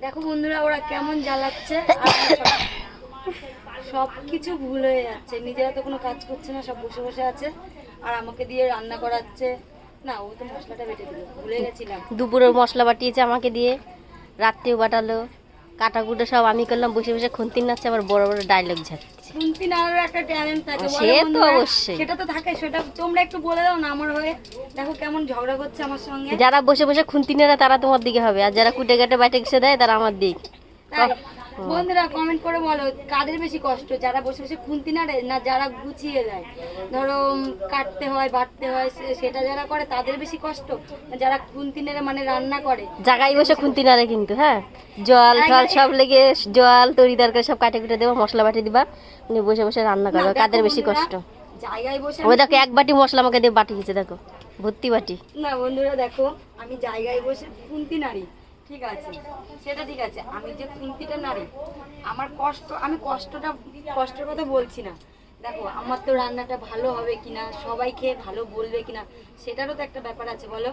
দেখো বন্ধুরা ওরা কেমন জ্বালাচ্ছে, সব কিছু ভুল হয়ে যাচ্ছে, নিজেরা তো কোনো কাজ করছে না, সব বসে বসে আছে আর আমাকে দিয়ে রান্না করাচ্ছে। না, ও তো মশলাটা বেটে দিল, ভুলে গেছিলাম। দুপুরের মশলা বাটিয়েছে আমাকে দিয়ে, রাত্রেও বাটালো, কাটাকুটো সব আমি করলাম, বসে বসে খুন্তি নাচ্ছে, আবার বড় বড় ডায়লগ ঝাড়ছে। খুন্তি নাড়ার একটা ট্যালেন্ট থাকে, সে তো অবশ্যই, সেটা তো থাকে, সেটা তোমরা একটু বলে দাও না আমার হয়ে। দেখো কেমন ঝগড়া করছে আমার সঙ্গে। যারা বসে বসে খুন্তি নেড়া তারা তোমার দিকে হবে, আর যারা কুটে কেটে বাইটে ঘষে দেয় তারা আমার দিক। বন্ধুরা কমেন্ট করে বলো কাদের বেশি কষ্ট, যারা বসে বসে খুন্তি নাড়ে না যারা গুছিয়ে দেয়, ধরো কাটতে হয় বাটতে হয়, সেটা যারা করে তাদের বেশি কষ্ট, না যারা খুন্তি নেড়ে মানে রান্না করে। জায়গায় বসে খুন্তি নাড়ে কিন্তু, হ্যাঁ, জল টল সব লেগে, জল তরি তরকারি সব কাটে কুটে দেবো, মশলা বাটি দিবা, বসে বসে রান্না করবে, কাদের বেশি কষ্ট। জায়গায় বসে ওই দেখো এক বাটি মশলা আমাকে দিয়ে বাটি গেছে, দেখো ভর্তি বাটি। না বন্ধুরা দেখো, আমি জায়গায় বসে খুন্তি নাড়ি, ঠিক আছে, সেটা ঠিক আছে, আমি যে খুন্তিটা নাড়ি আমার কষ্ট, আমি কষ্টের কথা বলছি না। দেখো আমার তো রান্নাটা ভালো হবে কিনা, সবাই খেয়ে ভালো বলবে কিনা, সেটারও তো একটা ব্যাপার আছে, বলো।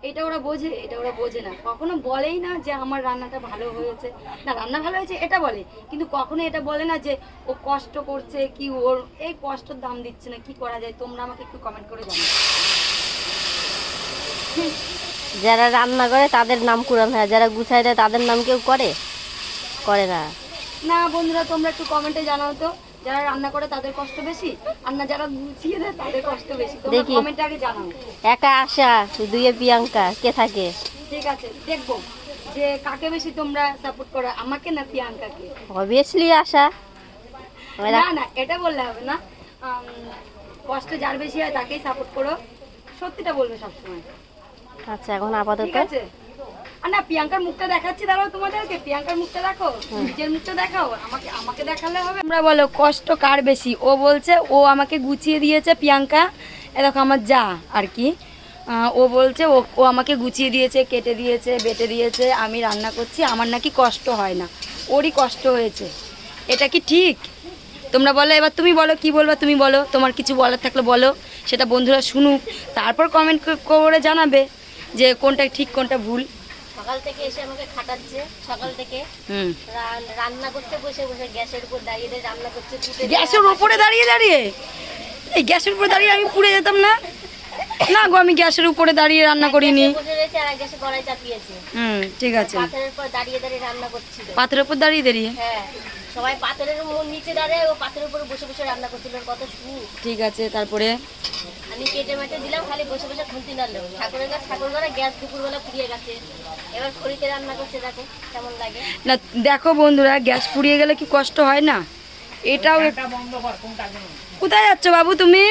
এটা ওরা বোঝে, এটা ওরা বোঝে না, কখনো বলেই না যে আমার রান্নাটা ভালো হয়েছে, না রান্না ভালো হয়েছে এটা বলে, কিন্তু কখনো এটা বলে না যে ও কষ্ট করছে, কি ওর এই কষ্টের দাম দিচ্ছে না, কি করা যায় তোমরা আমাকে একটু কমেন্ট করে জানাও। যারা রান্না করে তাদের নাম কুড়ান হয়, যারা গুছাই দেয় তাদের নাম কেউ করে না। না বন্ধুরা তোমরা একটু কমেন্টে জানাও তো, যারা রান্না করে তাদের কষ্ট বেশি, আর না যারা গুছিয়ে দেয় তাদের কষ্ট বেশি, তোমরা কমেন্টে আগে জানাও। একা আশা দুইয়ে প্রিয়াঙ্কা, কে থাকে? ঠিক আছে, দেখবো যে কাকে বেশি তোমরা সাপোর্ট করো, আমাকে না প্রিয়াঙ্কাকে। অবভিয়াসলি আশা। না না এটা বললে হবে না, কষ্ট যার বেশি হয় তাকেই সাপোর্ট করো, সত্যিটা বলবে সবসময়। আচ্ছা এখন আপাতত ঠিক আছে। আর না প্রিয়াঙ্কার মুখটা দেখাচ্ছি, দাঁড়াও তোমাদেরকে, প্রিয়াঙ্কার মুখটা দেখো, নিজের মুখটা দেখাও, আমাকে দেখালে হবে? তোমরা বলো কষ্ট কার বেশি। ও বলছে ও আমাকে গুছিয়ে দিয়েছে, প্রিয়াঙ্কা এ দেখো আমার যা আর কি, ও বলছে ও আমাকে গুছিয়ে দিয়েছে, কেটে দিয়েছে, বেটে দিয়েছে, আমি রান্না করছি, আমার নাকি কষ্ট হয় না, ওরই কষ্ট হয়েছে। এটা কি ঠিক? তোমরা বলো, এবার তুমি বলো, কি বলবা তুমি বলো, তোমার কিছু বলার থাকলে বলো, সেটা বন্ধুরা শুনুক, তারপর কমেন্ট করে জানাবে যে কোনটা ঠিক কোনটা ভুল। সকাল থেকে এসে আমাকে খাটাচ্ছে, সকাল থেকে রান্না করতে বসে বসে গ্যাসের উপর দাঁড়িয়ে রান্না করছে। গ্যাসের উপরে দাঁড়িয়ে এই গ্যাসের উপরে দাঁড়িয়ে আমি পুড়ে যেতাম না? না গো, আমি গ্যাসের উপরে দাঁড়িয়ে রান্না করিনি। ঠিক আছে, পাথরের উপর দাঁড়িয়ে রান্না করছিল। পাথরের উপর দাঁড়িয়ে হ্যাঁ, সবাই পাথরের নিচে দাঁড়িয়ে ও পাথরের উপরে বসে বসে রান্না করছিল, কত সুন্দর। ঠিক আছে, তারপরে আমি কেটে মেটে দিলাম, খালি বসে বসে খুন্তি নাড়লাম। ঠাকুরের গাছ ঠাকুরবেলা গ্যাস দুপুরবেলা পুড়িয়ে গেছে, এবার খড়িতে রান্না করছে, দেখো কেমন লাগে। না দেখো বন্ধুরা, গ্যাস পুড়িয়ে গেলে কি কষ্ট হয় না? এটাও কোথায় যাচ্ছ বাবু তুমি?